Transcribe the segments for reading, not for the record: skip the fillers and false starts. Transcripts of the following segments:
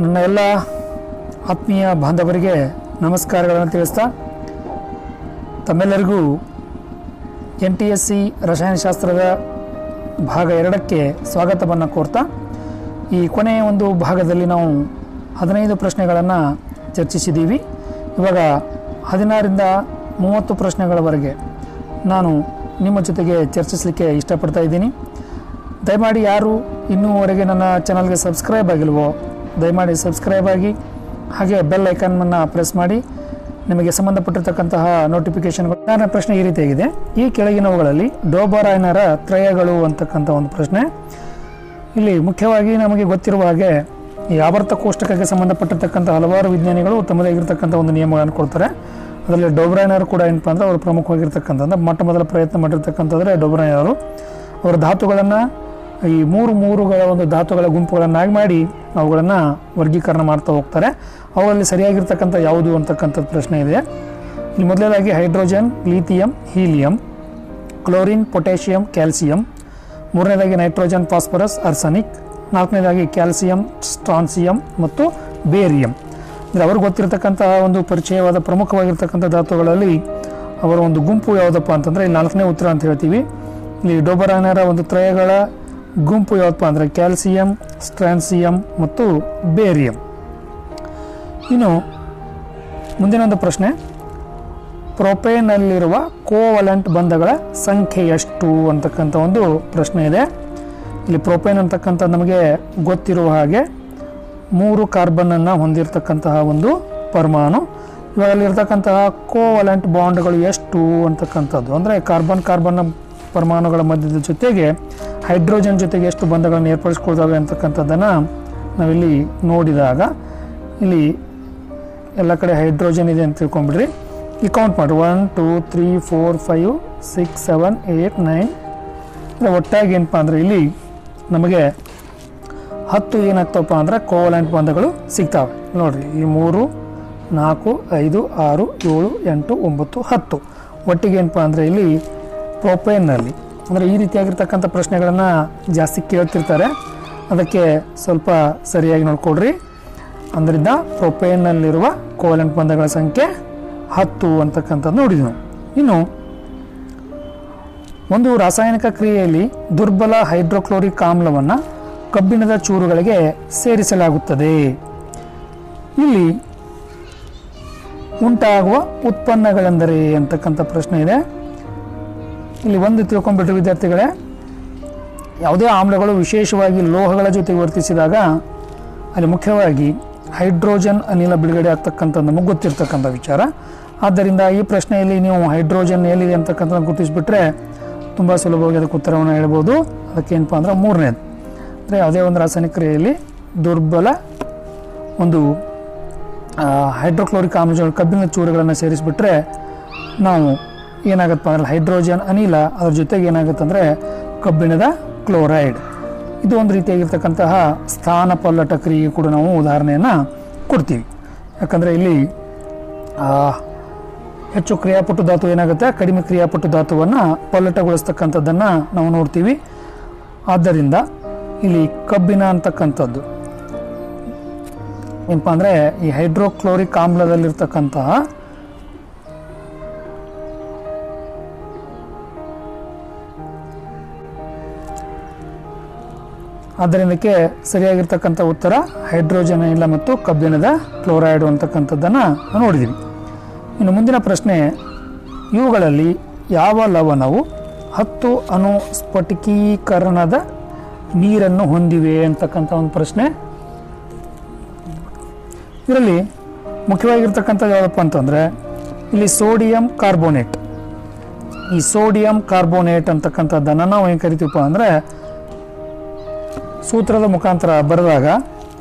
ನನ್ನ ಎಲ್ಲ ಆತ್ಮೀಯ ಬಾಂಧವರಿಗೆ ನಮಸ್ಕಾರಗಳನ್ನು ತಿಳಿಸ್ತಾ ತಮ್ಮೆಲ್ಲರಿಗೂ NTSC ರಸಾಯನಶಾಸ್ತ್ರದ ಭಾಗ 2ಕ್ಕೆ ಸ್ವಾಗತವನ್ನು ಕೋರ್ತಾ ಈ ಕೊನೆಯ ಒಂದು ಭಾಗದಲ್ಲಿ ನಾವು 15 ಪ್ರಶ್ನೆಗಳನ್ನು ಚರ್ಚಿಸಿದ್ದೀವಿ. ಇವಾಗ 16ರಿಂದ 30 ಪ್ರಶ್ನೆಗಳವರೆಗೆ ನಾನು ನಿಮ್ಮ ಜೊತೆಗೆ ಚರ್ಚಿಸಲಿಕ್ಕೆ ಇಷ್ಟಪಡ್ತಾ ಇದ್ದೀನಿ. ದಯಮಾಡಿ ಯಾರು ಇನ್ನೂವರೆಗೆ ನನ್ನ ಚಾನಲ್ಗೆ ಸಬ್ಸ್ಕ್ರೈಬ್ ಆಗಿಲ್ವೋ ದಯಮಾಡಿ ಸಬ್ಸ್ಕ್ರೈಬ್ ಆಗಿ, ಹಾಗೆ ಬೆಲ್ ಐಕಾನನ್ನು ಪ್ರೆಸ್ ಮಾಡಿ ನಿಮಗೆ ಸಂಬಂಧಪಟ್ಟಿರ್ತಕ್ಕಂತಹ ನೋಟಿಫಿಕೇಷನ್ಗಳು. ನನ್ನ ಪ್ರಶ್ನೆ ಈ ರೀತಿಯಾಗಿದೆ: ಈ ಕೆಳಗಿನವುಗಳಲ್ಲಿ ಡೋಬರಾಯ್ನರ ತ್ರಯಗಳು ಅಂತಕ್ಕಂಥ ಒಂದು ಪ್ರಶ್ನೆ. ಇಲ್ಲಿ ಮುಖ್ಯವಾಗಿ ನಮಗೆ ಗೊತ್ತಿರುವ ಹಾಗೆ ಈ ಆವರ್ತ ಕೋಷ್ಟಕಕ್ಕೆ ಸಂಬಂಧಪಟ್ಟಿರ್ತಕ್ಕಂಥ ಹಲವಾರು ವಿಜ್ಞಾನಿಗಳು ತಮ್ಮದೇ ಆಗಿರ್ತಕ್ಕಂಥ ಒಂದು ನಿಯಮಗಳನ್ನು ಕೊಡ್ತಾರೆ. ಅದರಲ್ಲಿ ಡೋಬರಾಯ್ನರ್ ಕೂಡ ಏನಪ್ಪ ಅಂದರೆ ಅವರು ಪ್ರಮುಖವಾಗಿರ್ತಕ್ಕಂಥ ಮೊಟ್ಟ ಮೊದಲ ಪ್ರಯತ್ನ ಮಾಡಿರ್ತಕ್ಕಂಥದ್ರೆ ಡೋಬರಾಯ್ನರು. ಅವರ ಧಾತುಗಳನ್ನು ಈ ಮೂರುಗಳ ಒಂದು ಧಾತುಗಳ ಗುಂಪುಗಳನ್ನಾಗಿ ಮಾಡಿ ಅವುಗಳನ್ನು ವರ್ಗೀಕರಣ ಮಾಡ್ತಾ ಹೋಗ್ತಾರೆ. ಅವುಗಳಲ್ಲಿ ಸರಿಯಾಗಿರ್ತಕ್ಕಂಥ ಯಾವುದು ಅಂತಕ್ಕಂಥದ್ದು ಪ್ರಶ್ನೆ ಇದೆ. ಇಲ್ಲಿ ಮೊದಲನೇದಾಗಿ hydrogen, lithium, helium, chlorine, potassium, calcium. ಮೂರನೇದಾಗಿ ನೈಟ್ರೋಜನ್, ಫಾಸ್ಫರಸ್, ಆರ್ಸನಿಕ್. ನಾಲ್ಕನೇದಾಗಿ ಕ್ಯಾಲ್ಸಿಯಂ, ಸ್ಟ್ರಾನ್ಸಿಯಂ ಮತ್ತು ಬೇರಿಯಂ. ಅಂದರೆ ಅವ್ರಿಗೆ ಗೊತ್ತಿರತಕ್ಕಂತಹ ಒಂದು ಪರಿಚಯವಾದ ಪ್ರಮುಖವಾಗಿರ್ತಕ್ಕಂಥ ಧಾತುಗಳಲ್ಲಿ ಅವರ ಒಂದು ಗುಂಪು ಯಾವುದಪ್ಪ ಅಂತಂದರೆ ಇಲ್ಲಿ 4ನೇ ಉತ್ತರ ಅಂತ ಹೇಳ್ತೀವಿ. ಇಲ್ಲಿ ಡೋಬರಾಯ್ನರ ಒಂದು ತ್ರಯಗಳ ಗುಂಪು ಯಾವುದಪ್ಪ ಅಂದರೆ ಕ್ಯಾಲ್ಸಿಯಂ, ಸ್ಟ್ರಾನ್ಸಿಯಂ ಮತ್ತು ಬೇರಿಯಂ. ಇನ್ನು ಮುಂದಿನ ಒಂದು ಪ್ರಶ್ನೆ: ಪ್ರೊಪೇನ್ನಲ್ಲಿರುವ ಕೋವಲೆಂಟ್ ಬಂಧಗಳ ಸಂಖ್ಯೆ ಎಷ್ಟು ಅಂತಕ್ಕಂಥ ಒಂದು ಪ್ರಶ್ನೆ ಇದೆ. ಇಲ್ಲಿ ಪ್ರೊಪೇನ್ ಅಂತಕ್ಕಂಥ ನಮಗೆ ಗೊತ್ತಿರುವ ಹಾಗೆ 3 ಕಾರ್ಬನ್ನನ್ನು ಹೊಂದಿರತಕ್ಕಂತಹ ಒಂದು ಪರಮಾಣು. ಇವಾಗಲ್ಲಿರ್ತಕ್ಕಂತಹ ಕೋವಲೆಂಟ್ ಬಾಂಡ್ಗಳು ಎಷ್ಟು ಅಂತಕ್ಕಂಥದ್ದು ಅಂದರೆ ಕಾರ್ಬನ್ ಪರಮಾಣುಗಳ ಮಧ್ಯದ ಜೊತೆಗೆ ಹೈಡ್ರೋಜನ್ ಜೊತೆಗೆ ಎಷ್ಟು ಬಂಧಗಳನ್ನು ಏರ್ಪಡಿಸ್ಕೊಳ್ತವೆ ಅಂತಕ್ಕಂಥದ್ದನ್ನು ನಾವಿಲ್ಲಿ ನೋಡಿದಾಗ ಇಲ್ಲಿ ಎಲ್ಲ ಕಡೆ ಹೈಡ್ರೋಜನ್ ಇದೆ ಅಂತ ತಿಳ್ಕೊಂಬಿಡ್ರಿ. ಈ ಕೌಂಟ್ ಮಾಡಿ 1 2 3 4 5 6 7 8 9 ಅಂದರೆ ಒಟ್ಟಾಗಿ ಏನಪ್ಪ ಅಂದರೆ ಇಲ್ಲಿ ನಮಗೆ 10 ಏನಾಗ್ತವಪ್ಪ ಅಂದರೆ ಕೋವಲೆಂಟ್ ಬಂಧಗಳು ಸಿಗ್ತಾವೆ. ನೋಡಿರಿ, ಈ 3 4 5 6 7 8 9 10 ಒಟ್ಟಿಗೆ ಏನಪ್ಪ ಅಂದರೆ ಇಲ್ಲಿ ಪ್ರೊಪೇನ್ನಲ್ಲಿ ಅಂದರೆ ಈ ರೀತಿಯಾಗಿರ್ತಕ್ಕಂಥ ಪ್ರಶ್ನೆಗಳನ್ನು ಜಾಸ್ತಿ ಕೇಳ್ತಿರ್ತಾರೆ. ಅದಕ್ಕೆ ಸ್ವಲ್ಪ ಸರಿಯಾಗಿ ನೋಡ್ಕೊಳ್ರಿ. ಅದರಿಂದ ಪ್ರೊಪೇನ್ನಲ್ಲಿರುವ ಕೋವಲೆಂಟ್ ಬಂಧಗಳ ಸಂಖ್ಯೆ 10 ಅಂತಕ್ಕಂಥದ್ದು ನೋಡಿದ್ವಿ. ಇನ್ನು ಒಂದು ರಾಸಾಯನಿಕ ಕ್ರಿಯೆಯಲ್ಲಿ ದುರ್ಬಲ ಹೈಡ್ರೋಕ್ಲೋರಿಕ್ ಆಮ್ಲವನ್ನು ಕಬ್ಬಿಣದ ಚೂರುಗಳಿಗೆ ಸೇರಿಸಲಾಗುತ್ತದೆ. ಇಲ್ಲಿ ಉಂಟಾಗುವ ಉತ್ಪನ್ನಗಳೆಂದರೆ ಅಂತಕ್ಕಂಥ ಪ್ರಶ್ನೆ ಇದೆ. ಇಲ್ಲಿ ಒಂದು ತಿಳ್ಕೊಂಡ್ಬಿಟ್ರೆ ವಿದ್ಯಾರ್ಥಿಗಳೇ, ಯಾವುದೇ ಆಮ್ಲಗಳು ವಿಶೇಷವಾಗಿ ಲೋಹಗಳ ಜೊತೆಗೆ ವರ್ತಿಸಿದಾಗ ಅಲ್ಲಿ ಮುಖ್ಯವಾಗಿ ಹೈಡ್ರೋಜನ್ ಅನಿಲ ಬಿಡುಗಡೆ ಆಗ್ತಕ್ಕಂಥದ್ದು ನಮಗೆ ಗೊತ್ತಿರ್ತಕ್ಕಂಥ ವಿಚಾರ. ಆದ್ದರಿಂದ ಈ ಪ್ರಶ್ನೆಯಲ್ಲಿ ನೀವು ಹೈಡ್ರೋಜನ್ ಎಲ್ಲಿದೆ ಅಂತಕ್ಕಂಥ ಗುರುತಿಸ್ಬಿಟ್ರೆ ತುಂಬ ಸುಲಭವಾಗಿ ಅದಕ್ಕೆ ಉತ್ತರವನ್ನು ಹೇಳ್ಬೋದು. ಅದಕ್ಕೇನಪ್ಪ ಅಂದರೆ 3ನೇದು ಅಂದರೆ ಯಾವುದೇ ಒಂದು ರಾಸಾಯನಿಕ ಕ್ರಿಯೆಯಲ್ಲಿ ದುರ್ಬಲ ಒಂದು ಹೈಡ್ರೋಕ್ಲೋರಿಕ್ ಆಮ್ಲಗಳು ಕಬ್ಬಿಣದ ಚೂರುಗಳನ್ನು ಸೇರಿಸಿಬಿಟ್ರೆ ನಾವು ಏನಾಗುತ್ತಪ್ಪ ಅಂದರೆ ಹೈಡ್ರೋಜನ್ ಅನಿಲ, ಅದ್ರ ಜೊತೆಗೆ ಏನಾಗುತ್ತೆ ಅಂದರೆ ಕಬ್ಬಿಣದ ಕ್ಲೋರೈಡ್. ಇದು ಒಂದು ರೀತಿಯಾಗಿರ್ತಕ್ಕಂತಹ ಸ್ಥಾನ ಪಲ್ಲಟ ಕ್ರಿಯೆ ಕೂಡ ನಾವು ಉದಾಹರಣೆಯನ್ನು ಕೊಡ್ತೀವಿ. ಯಾಕಂದರೆ ಇಲ್ಲಿ ಹೆಚ್ಚು ಕ್ರಿಯಾಪಟು ಧಾತು ಏನಾಗುತ್ತೆ, ಕಡಿಮೆ ಕ್ರಿಯಾಪಟು ಧಾತುವನ್ನು ಪಲ್ಲಟಗೊಳಿಸ್ತಕ್ಕಂಥದ್ದನ್ನು ನಾವು ನೋಡ್ತೀವಿ. ಆದ್ದರಿಂದ ಇಲ್ಲಿ ಕಬ್ಬಿಣ ಅಂತಕ್ಕಂಥದ್ದು ಏನಪ್ಪ ಅಂದರೆ ಈ ಹೈಡ್ರೋಕ್ಲೋರಿಕ್ ಆಮ್ಲದಲ್ಲಿರ್ತಕ್ಕಂತಹ ಆದ್ದರಿಂದಕ್ಕೆ ಸರಿಯಾಗಿರ್ತಕ್ಕಂಥ ಉತ್ತರ ಹೈಡ್ರೋಜನ್ ಅನಿಲ ಮತ್ತು ಕಬ್ಬಿಣದ ಕ್ಲೋರೈಡ್ ಅಂತಕ್ಕಂಥದ್ದನ್ನು ನೋಡಿದ್ದೀವಿ. ಇನ್ನು ಮುಂದಿನ ಪ್ರಶ್ನೆ: ಇವುಗಳಲ್ಲಿ ಯಾವ ಲವಣವು 10 ಅಣು ಸ್ಫಟಿಕೀಕರಣದ ನೀರನ್ನು ಹೊಂದಿವೆ ಅಂತಕ್ಕಂಥ ಒಂದು ಪ್ರಶ್ನೆ. ಇದರಲ್ಲಿ ಮುಖ್ಯವಾಗಿರ್ತಕ್ಕಂಥದ್ದು ಯಾವುದಪ್ಪ ಅಂತಂದರೆ ಇಲ್ಲಿ ಸೋಡಿಯಂ ಕಾರ್ಬೋನೇಟ್. ಈ ಸೋಡಿಯಂ ಕಾರ್ಬೋನೇಟ್ ಅಂತಕ್ಕಂಥದ್ದನ್ನು ನಾವು ಏನು ಕರಿತೀವಪ್ಪ ಅಂದರೆ ಸೂತ್ರದ ಮುಖಾಂತರ ಬರೆದಾಗ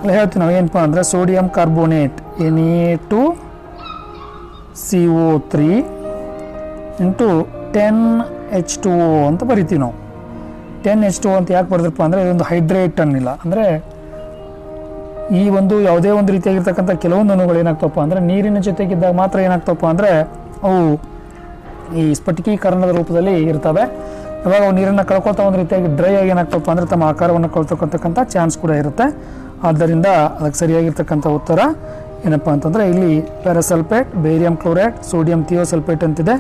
ಅಲ್ಲಿ ಹೇಳ್ತೀವಿ ನಾವು ಏನಪ್ಪ ಅಂದರೆ sodium carbonate Na2CO3 into 10H2O ಅಂತ ಬರಿತೀವಿ ನಾವು. 10H2O ಅಂತ ಯಾಕೆ ಬರೆದ್ರಪ್ಪ ಅಂದರೆ ಇದೊಂದು ಹೈಡ್ರೇಟ್ ಅನ್ನಿಲ್ಲ. ಅಂದರೆ ಈ ಒಂದು ಯಾವುದೇ ಒಂದು ರೀತಿಯಾಗಿರ್ತಕ್ಕಂಥ ಕೆಲವೊಂದು ಅಣುಗಳು ಏನಾಗ್ತವಪ್ಪ ಅಂದರೆ ನೀರಿನ ಜೊತೆಗಿದ್ದಾಗ ಮಾತ್ರ ಏನಾಗ್ತವಪ್ಪ ಅಂದರೆ ಅವು ಈ ಸ್ಫಟಿಕೀಕರಣದ ರೂಪದಲ್ಲಿ ಇರ್ತವೆ. ಯಾವಾಗ ಅವು ನೀರನ್ನು ಕಳ್ಕೊಳ್ತಾ ಒಂದು ರೀತಿಯಾಗಿ ಡ್ರೈ ಆಗಿ ಏನಾಗ್ತಪ್ಪ ಅಂದರೆ ತಮ್ಮ ಆಕಾರವನ್ನು ಕಳ್ತಕ್ಕಂಥ ಚಾನ್ಸ್ ಕೂಡ ಇರುತ್ತೆ. ಆದ್ದರಿಂದ ಅದಕ್ಕೆ ಸರಿಯಾಗಿರ್ತಕ್ಕಂಥ ಉತ್ತರ ಏನಪ್ಪ ಅಂತಂದರೆ ಇಲ್ಲಿ ಪ್ಯಾರಾಸಲ್ಫೇಟ್, ಬೇರಿಯಂ ಕ್ಲೋರೈಡ್, ಸೋಡಿಯಂ ಥಿಯೋಸಲ್ಫೇಟ್ ಅಂತಿದೆ.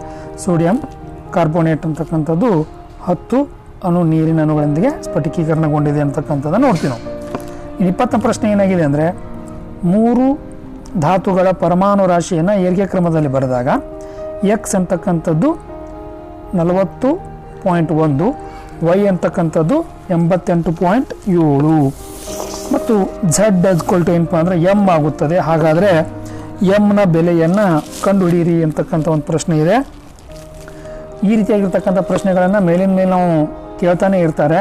ಸೋಡಿಯಂ ಕಾರ್ಬೋನೇಟ್ ಅಂತಕ್ಕಂಥದ್ದು 10 ಅಣು ನೀರಿನ ಅಣುಗಳೊಂದಿಗೆ ಸ್ಫಟಿಕೀಕರಣಗೊಂಡಿದೆ ಅಂತಕ್ಕಂಥದ್ದನ್ನು ನೋಡ್ತೀವಿ ನಾವು. ಇನ್ನು 20ನೇ ಪ್ರಶ್ನೆ ಏನಾಗಿದೆ ಅಂದರೆ 3 ಧಾತುಗಳ ಪರಮಾಣು ರಾಶಿಯನ್ನು ಏರಿಕೆ ಕ್ರಮದಲ್ಲಿ ಬರೆದಾಗ ಎಕ್ಸ್ ಅಂತಕ್ಕಂಥದ್ದು 40.1, ವೈ ಅಂತಕ್ಕಂಥದ್ದು 88.7 ಮತ್ತು ಝಡ್ ಅದ್ಕೊಳ್ಟು ಏನಪ್ಪ ಅಂದರೆ ಎಮ್ ಆಗುತ್ತದೆ. ಹಾಗಾದರೆ ಎಮ್ನ ಬೆಲೆಯನ್ನು ಕಂಡುಹಿಡಿಯಿರಿ ಅಂತಕ್ಕಂಥ ಒಂದು ಪ್ರಶ್ನೆ ಇದೆ. ಈ ರೀತಿಯಾಗಿರ್ತಕ್ಕಂಥ ಪ್ರಶ್ನೆಗಳನ್ನು ಮೇಲಿನ ಮೇಲೆ ನಾವು ಕೇಳ್ತಾನೆ ಇರ್ತಾರೆ.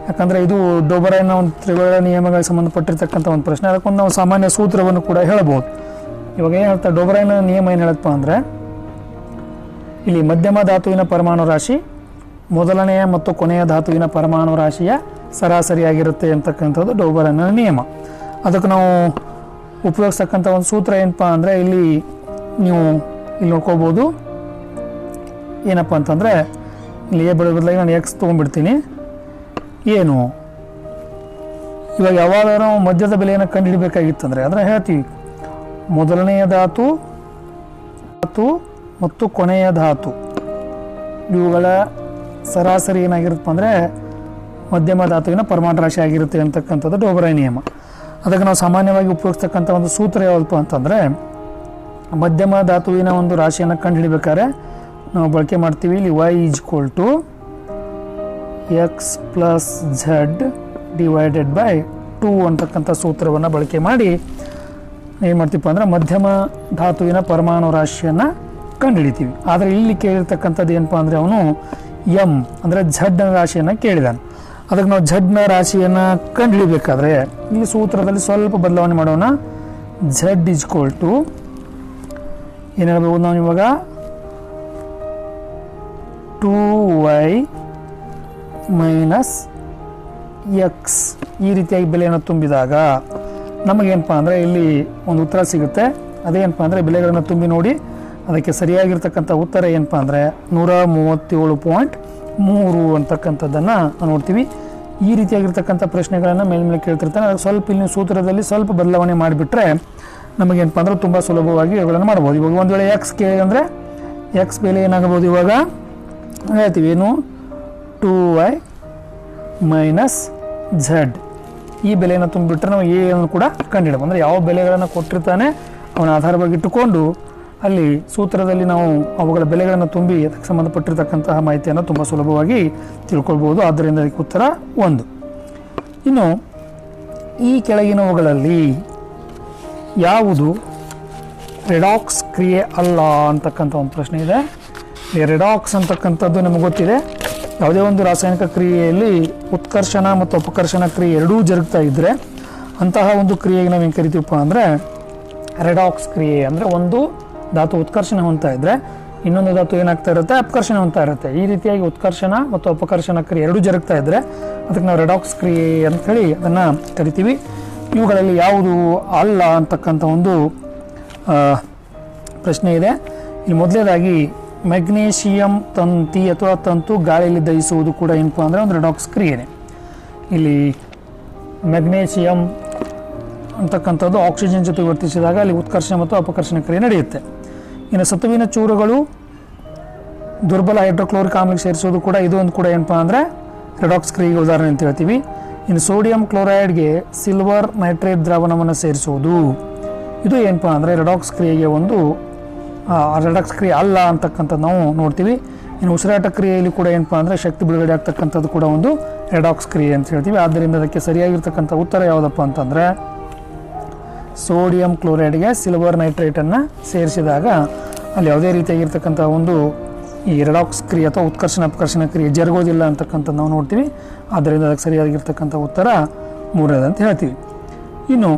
ಯಾಕಂದರೆ ಇದು ಡೊಬರೈನ ಒಂದು ತ್ರಿವಳ ನಿಯಮಗಳಿಗೆ ಸಂಬಂಧಪಟ್ಟಿರ್ತಕ್ಕಂಥ ಒಂದು ಪ್ರಶ್ನೆ. ಅದಕ್ಕೊಂದು ನಾವು ಸಾಮಾನ್ಯ ಸೂತ್ರವನ್ನು ಕೂಡ ಹೇಳ್ಬೋದು. ಇವಾಗ ಏನು ಹೇಳ್ತಾರೆ, ಡೊಬರೈನ ನಿಯಮ ಏನು ಹೇಳಪ್ಪ ಅಂದರೆ ಇಲ್ಲಿ ಮಧ್ಯಮ ಧಾತುವಿನ ಪರಮಾಣು ರಾಶಿ ಮೊದಲನೆಯ ಮತ್ತು ಕೊನೆಯ ಧಾತುವಿನ ಪರಮಾಣು ರಾಶಿಯ ಸರಾಸರಿಯಾಗಿರುತ್ತೆ ಅಂತಕ್ಕಂಥದ್ದು ಡೊಬರೈನ ನಿಯಮ. ಅದಕ್ಕೆ ನಾವು ಉಪಯೋಗಿಸ್ತಕ್ಕಂಥ ಒಂದು ಸೂತ್ರ ಏನಪ್ಪ ಅಂದರೆ ಇಲ್ಲಿ ನೀವು ಇಲ್ಲಿ ನೋಡ್ಕೋಬೋದು. ಏನಪ್ಪ ಅಂತಂದರೆ ಇಲ್ಲಿ ಎ ಬದಲಾಗಿ ನಾನು ಎಕ್ಸ್ ತೊಗೊಂಡ್ಬಿಡ್ತೀನಿ. ಏನು ಇವಾಗ ಯಾವಾಗಾದ್ರೂ ನಾವು ಮಧ್ಯದ ಬೆಲೆಯನ್ನು ಕಂಡುಹಿಡಬೇಕಾಗಿತ್ತಂದರೆ ಅದನ್ನು ಹೇಳ್ತೀವಿ, ಮೊದಲನೆಯ ಧಾತು ಮತ್ತು ಕೊನೆಯ ಧಾತು ಇವುಗಳ ಸರಾಸರಿ ಏನಾಗಿರುತ್ತೆ ಅಂದರೆ ಮಧ್ಯಮ ಧಾತುವಿನ ಪರಮಾಣು ರಾಶಿ ಆಗಿರುತ್ತೆ ಅಂತಕ್ಕಂಥದ್ದು ಡೊಬರೈನ್ ನಿಯಮ. ಅದಕ್ಕೆ ನಾವು ಸಾಮಾನ್ಯವಾಗಿ ಉಪಯೋಗಿಸ್ತಕ್ಕಂಥ ಒಂದು ಸೂತ್ರ ಯಾವುದಪ್ಪ ಅಂತಂದರೆ ಮಧ್ಯಮ ಧಾತುವಿನ ಒಂದು ರಾಶಿಯನ್ನು ಕಂಡುಹಿಡಬೇಕಾದ್ರೆ ನಾವು ಬಳಕೆ ಮಾಡ್ತೀವಿ ಇಲ್ಲಿ y = x + z / 2 ಅಂತಕ್ಕಂಥ ಸೂತ್ರವನ್ನು ಬಳಕೆ ಮಾಡಿ ಏನು ಮಾಡ್ತೀವಿ ಅಂದರೆ ಮಧ್ಯಮ ಧಾತುವಿನ ಪರಮಾಣು ರಾಶಿಯನ್ನು ಕಂಡುಹಿಡಿತೀವಿ. ಆದರೆ ಇಲ್ಲಿ ಕೇಳಿರ್ತಕ್ಕಂಥದ್ದು ಏನಪ್ಪ ಅಂದರೆ ಅವನು ಎಮ್ ಅಂದರೆ ಝಡ್ನ ರಾಶಿಯನ್ನು ಕೇಳಿದಾನೆ. ಅದಕ್ಕೆ ನಾವು ಝಡ್ನ ರಾಶಿಯನ್ನು ಕಂಡುಹಿಡಿಬೇಕಾದ್ರೆ ಇಲ್ಲಿ ಸೂತ್ರದಲ್ಲಿ ಸ್ವಲ್ಪ ಬದಲಾವಣೆ ಮಾಡೋಣ. ಝಡ್ = ಏನು ಹೇಳ್ಬೋದು ನಾವು ಇವಾಗ 2y - x ಈ ರೀತಿಯಾಗಿ ಬೆಲೆಯನ್ನು ತುಂಬಿದಾಗ ನಮಗೇನಪ್ಪ ಅಂದರೆ ಇಲ್ಲಿ ಒಂದು ಉತ್ತರ ಸಿಗುತ್ತೆ. ಅದೇನಪ್ಪ ಅಂದರೆ ಬೆಲೆಗಳನ್ನು ತುಂಬಿ ನೋಡಿ ಅದಕ್ಕೆ ಸರಿಯಾಗಿರ್ತಕ್ಕಂಥ ಉತ್ತರ ಏನಪ್ಪ ಅಂದರೆ 137.3 ಅಂತಕ್ಕಂಥದ್ದನ್ನು ನೋಡ್ತೀವಿ. ಈ ರೀತಿಯಾಗಿರ್ತಕ್ಕಂಥ ಪ್ರಶ್ನೆಗಳನ್ನು ಮೇಲೆ ಕೇಳ್ತಿರ್ತಾನೆ. ಅದಕ್ಕೆ ಸ್ವಲ್ಪ ಇಲ್ಲಿ ಸೂತ್ರದಲ್ಲಿ ಸ್ವಲ್ಪ ಬದಲಾವಣೆ ಮಾಡಿಬಿಟ್ರೆ ನಮಗೇನಪ್ಪ ಅಂದರೆ ತುಂಬ ಸುಲಭವಾಗಿ ಇವುಗಳನ್ನು ಮಾಡ್ಬೋದು. ಇವಾಗ ಒಂದು ವೇಳೆ ಎಕ್ಸ್ ಕೇಳಿ ಅಂದರೆ ಎಕ್ಸ್ ಬೆಲೆ ಏನಾಗಬಹುದು, ಇವಾಗ ಹೇಳ್ತೀವಿ ಏನು 2y - z ಈ ಬೆಲೆಯನ್ನು ತುಂಬಿಬಿಟ್ರೆ ನಾವು ಎ ಅನ್ನು ಕೂಡ ಕಂಡುಹಿಡಬಹುದು. ಅಂದರೆ ಯಾವ ಬೆಲೆಗಳನ್ನು ಕೊಟ್ಟಿರ್ತಾನೆ ಅವನ ಆಧಾರವಾಗಿ ಇಟ್ಟುಕೊಂಡು ಅಲ್ಲಿ ಸೂತ್ರದಲ್ಲಿ ನಾವು ಅವುಗಳ ಬೆಲೆಗಳನ್ನು ತುಂಬಿ ಅದಕ್ಕೆ ಸಂಬಂಧಪಟ್ಟಿರ್ತಕ್ಕಂತಹ ಮಾಹಿತಿಯನ್ನು ತುಂಬ ಸುಲಭವಾಗಿ ತಿಳ್ಕೊಳ್ಬೋದು. ಆದ್ದರಿಂದ ಅದಕ್ಕೆ ಉತ್ತರ 1. ಇನ್ನು ಈ ಕೆಳಗಿನವುಗಳಲ್ಲಿ ಯಾವುದು ರೆಡಾಕ್ಸ್ ಕ್ರಿಯೆ ಅಲ್ಲ ಅಂತಕ್ಕಂಥ ಒಂದು ಪ್ರಶ್ನೆ ಇದೆ. ಈ ರೆಡಾಕ್ಸ್ ಅಂತಕ್ಕಂಥದ್ದು ನಮಗೆ ಗೊತ್ತಿದೆ, ಯಾವುದೇ ಒಂದು ರಾಸಾಯನಿಕ ಕ್ರಿಯೆಯಲ್ಲಿ ಉತ್ಕರ್ಷಣ ಮತ್ತು ಅಪಕರ್ಷಣ ಕ್ರಿಯೆ ಎರಡೂ ಜರುಗ್ತಾ ಇದ್ದರೆ ಅಂತಹ ಒಂದು ಕ್ರಿಯೆಗೆ ನಾವು ಏನು ಕರಿತೀವಪ್ಪ ಅಂದರೆ ರೆಡಾಕ್ಸ್ ಕ್ರಿಯೆ. ಅಂದರೆ ಒಂದು ಧಾತು ಉತ್ಕರ್ಷಣ ಹೊಂದ್ತಾ ಇದ್ದರೆ ಇನ್ನೊಂದು ಧಾತು ಏನಾಗ್ತಾ ಇರುತ್ತೆ, ಅಪಕರ್ಷಣ ಹೊಂದ್ತಾ ಇರುತ್ತೆ. ಈ ರೀತಿಯಾಗಿ ಉತ್ಕರ್ಷಣ ಮತ್ತು ಅಪಕರ್ಷಣ ಕ್ರಿಯೆ ಎರಡೂ ಜರುಗ್ತಾ ಇದ್ದರೆ ಅದಕ್ಕೆ ನಾವು ರೆಡಾಕ್ಸ್ ಕ್ರಿಯೆ ಅಂತ ಹೇಳಿ ಅದನ್ನು ಕರಿತೀವಿ. ಇವುಗಳಲ್ಲಿ ಯಾವುದು ಅಲ್ಲ ಅಂತಕ್ಕಂಥ ಒಂದು ಪ್ರಶ್ನೆ ಇದೆ. ಇಲ್ಲಿ ಮೊದಲನೇದಾಗಿ ಮೆಗ್ನೀಷಿಯಂ ತಂತಿ ಅಥವಾ ತಂತು ಗಾಳಿಯಲ್ಲಿ ದಹಿಸುವುದು ಕೂಡ ಏನಪ್ಪ ಅಂದರೆ ಒಂದು ರೆಡಾಕ್ಸ್ ಕ್ರಿಯೆನೇ. ಇಲ್ಲಿ ಮೆಗ್ನೀಷಿಯಂ ಅಂತಕ್ಕಂಥದ್ದು ಆಕ್ಸಿಜನ್ ಜೊತೆ ವರ್ತಿಸಿದಾಗ ಅಲ್ಲಿ ಉತ್ಕರ್ಷಣ ಮತ್ತು ಅಪಕರ್ಷಣ ಕ್ರಿಯೆ ನಡೆಯುತ್ತೆ. ಇನ್ನು ಸತುವಿನ ಚೂರುಗಳು ದುರ್ಬಲ ಹೈಡ್ರೋಕ್ಲೋರಿಕ್ ಆಮ್ಲಕ್ಕೆ ಸೇರಿಸೋದು ಕೂಡ ಇದು ಒಂದು ಕೂಡ ಏನಪ್ಪ ಅಂದರೆ ರೆಡಾಕ್ಸ್ ಕ್ರಿಯೆಗೆ ಉದಾಹರಣೆ ಅಂತ ಹೇಳ್ತೀವಿ. ಇನ್ನು ಸೋಡಿಯಂ ಕ್ಲೋರೈಡ್ಗೆ ಸಿಲ್ವರ್ ನೈಟ್ರೇಟ್ ದ್ರಾವಣವನ್ನು ಸೇರಿಸುವುದು ಇದು ಏನಪ್ಪ ಅಂದರೆ ರೆಡಾಕ್ಸ್ ಕ್ರಿಯೆಗೆ ಒಂದು ರೆಡಾಕ್ಸ್ ಕ್ರಿಯೆ ಅಲ್ಲ ಅಂತಕ್ಕಂಥದ್ದು ನಾವು ನೋಡ್ತೀವಿ. ಇನ್ನು ಉಸಿರಾಟ ಕ್ರಿಯೆಯಲ್ಲಿ ಕೂಡ ಏನಪ್ಪ ಅಂದರೆ ಶಕ್ತಿ ಬಿಡುಗಡೆ ಆಗ್ತಕ್ಕಂಥದ್ದು ಕೂಡ ಒಂದು ರೆಡಾಕ್ಸ್ ಕ್ರಿಯೆ ಅಂತ ಹೇಳ್ತೀವಿ. ಆದ್ದರಿಂದ ಅದಕ್ಕೆ ಸರಿಯಾಗಿರ್ತಕ್ಕಂಥ ಉತ್ತರ ಯಾವುದಪ್ಪ ಅಂತಂದರೆ ಸೋಡಿಯಂ ಕ್ಲೋರೈಡ್ಗೆ ಸಿಲ್ವರ್ ನೈಟ್ರೇಟನ್ನು ಸೇರಿಸಿದಾಗ ಅಲ್ಲಿ ಯಾವುದೇ ರೀತಿಯಾಗಿರ್ತಕ್ಕಂಥ ಒಂದು ಈ ರೆಡಾಕ್ಸ್ ಕ್ರಿಯೆ ಅಥವಾ ಉತ್ಕರ್ಷಣ ಅಪಕರ್ಷಣ ಕ್ರಿಯೆ ಜರುಗೋದಿಲ್ಲ ಅಂತಕ್ಕಂಥದ್ದು ನಾವು ನೋಡ್ತೀವಿ. ಆದ್ದರಿಂದ ಅದಕ್ಕೆ ಸರಿಯಾಗಿರ್ತಕ್ಕಂಥ ಉತ್ತರ 3 ಅಂತ ಹೇಳ್ತೀವಿ. ಇನ್ನು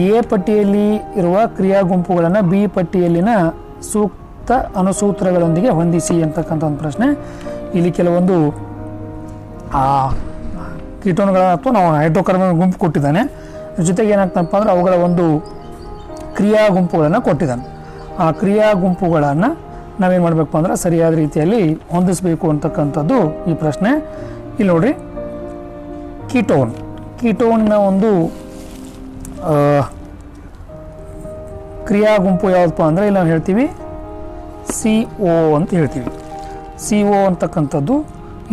ಎ ಪಟ್ಟಿಯಲ್ಲಿ ಇರುವ ಕ್ರಿಯಾ ಗುಂಪುಗಳನ್ನು ಬಿ ಪಟ್ಟಿಯಲ್ಲಿನ ಸೂಕ್ತ ಅನುಸೂತ್ರಗಳೊಂದಿಗೆ ಹೊಂದಿಸಿ ಅಂತಕ್ಕಂಥ ಒಂದು ಪ್ರಶ್ನೆ. ಇಲ್ಲಿ ಕೆಲವೊಂದು ಕೀಟೋನುಗಳ ಅಥವಾ ನಾವು ಹೈಡ್ರೋಕಾರ್ಬನ್ ಗುಂಪು ಕೊಟ್ಟಿದ್ದಾನೆ. ಜೊತೆಗೆ ಏನಾಗ್ತಪ್ಪ ಅಂದರೆ ಅವುಗಳ ಒಂದು ಕ್ರಿಯಾ ಗುಂಪುಗಳನ್ನು ಕೊಟ್ಟಿದ್ದಾನೆ. ಆ ಕ್ರಿಯಾ ಗುಂಪುಗಳನ್ನು ನಾವೇನು ಮಾಡಬೇಕು ಅಂದ್ರೆ ಸರಿಯಾದ ರೀತಿಯಲ್ಲಿ ಹೊಂದಿಸಬೇಕು ಅಂತಕ್ಕಂಥದ್ದು ಈ ಪ್ರಶ್ನೆ. ಇಲ್ಲಿ ನೋಡ್ರಿ, ಕೀಟೋನ್ನ ಒಂದು ಕ್ರಿಯಾ ಗುಂಪು ಯಾವುದಪ್ಪ ಅಂದರೆ ಇಲ್ಲಿ ನಾವು ಹೇಳ್ತೀವಿ CO ಅಂತ ಹೇಳ್ತೀವಿ. CO ಅಂತಕ್ಕಂಥದ್ದು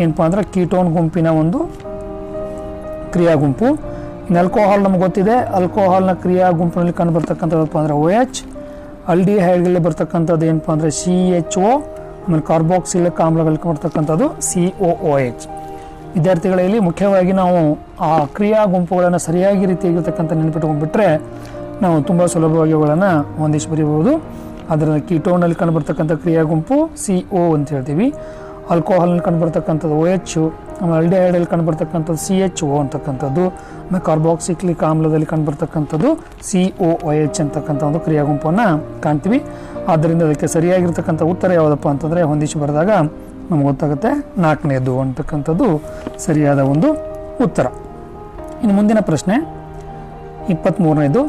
ಏನಪ್ಪ ಅಂದ್ರೆ ಕೀಟೋನ್ ಗುಂಪಿನ ಒಂದು ಕ್ರಿಯಾ ಗುಂಪು. ಇನ್ನು ಆಲ್ಕೋಹಾಲ್ ನಮ್ಗೆ ಗೊತ್ತಿದೆ, ಆಲ್ಕೋಹಾಲ್ನ ಕ್ರಿಯಾ ಗುಂಪಿನಲ್ಲಿ ಕಂಡು ಬರ್ತಕ್ಕಂಥದ್ದಪ್ಪ ಅಂದರೆ OH. ಆಲ್ಡಿಹೈಡ್ಗಳಲ್ಲಿ ಬರ್ತಕ್ಕಂಥದ್ದು ಏನಪ್ಪ ಅಂದರೆ CHO. ಆಮೇಲೆ ಕಾರ್ಬಾಕ್ಸಿಲಿಕ್ ಆಮ್ಲಗಳಿಗೆ ಬರ್ತಕ್ಕಂಥದ್ದು COOH. ವಿದ್ಯಾರ್ಥಿಗಳಲ್ಲಿ ಮುಖ್ಯವಾಗಿ ನಾವು ಆ ಕ್ರಿಯಾ ಗುಂಪುಗಳನ್ನು ಸರಿಯಾಗಿ ರೀತಿಯಾಗಿರ್ತಕ್ಕಂಥ ನೆನಪಿಟ್ಕೊಂಡ್ಬಿಟ್ರೆ ನಾವು ತುಂಬ ಸುಲಭವಾಗಿ ಅವುಗಳನ್ನು ಹೊಂದಿಸಿ ಬರೀಬಹುದು. ಅದರ ಕೀಟೋನಲ್ಲಿ ಕಂಡುಬರ್ತಕ್ಕಂಥ ಕ್ರಿಯಾ ಗುಂಪು CO ಅಂತ ಹೇಳ್ತೀವಿ. ಆಲ್ಕೋಹಾಲ್ನಲ್ಲಿ ಕಂಡುಬರ್ತಕ್ಕಂಥದ್ದು OH. ಆಮೇಲೆ ಆಲ್ಡಿಹೈಡಲ್ಲಿ ಕಂಡುಬರ್ತಕ್ಕಂಥದ್ದು CHO ಅಂತಕ್ಕಂಥದ್ದು. ಆಮೇಲೆ ಕಾರ್ಬಾಕ್ಸಿಲಿಕ್ ಆಮ್ಲದಲ್ಲಿ ಕಂಡುಬರ್ತಕ್ಕಂಥದ್ದು COOH ಅಂತಕ್ಕಂಥ ಒಂದು ಕ್ರಿಯಾ ಗುಂಪನ್ನು ಕಾಣ್ತೀವಿ. ಆದ್ದರಿಂದ ಅದಕ್ಕೆ ಸರಿಯಾಗಿರ್ತಕ್ಕಂಥ ಉತ್ತರ ಯಾವುದಪ್ಪ ಅಂತಂದರೆ ಹೊಂದಿಸಿ ಬರೆದಾಗ ನಮ್ಗೆ ಗೊತ್ತಾಗುತ್ತೆ 4ನೇದು ಅಂತಕ್ಕಂಥದ್ದು ಸರಿಯಾದ ಒಂದು ಉತ್ತರ. ಇನ್ನು ಮುಂದಿನ ಪ್ರಶ್ನೆ 23ನೇದು.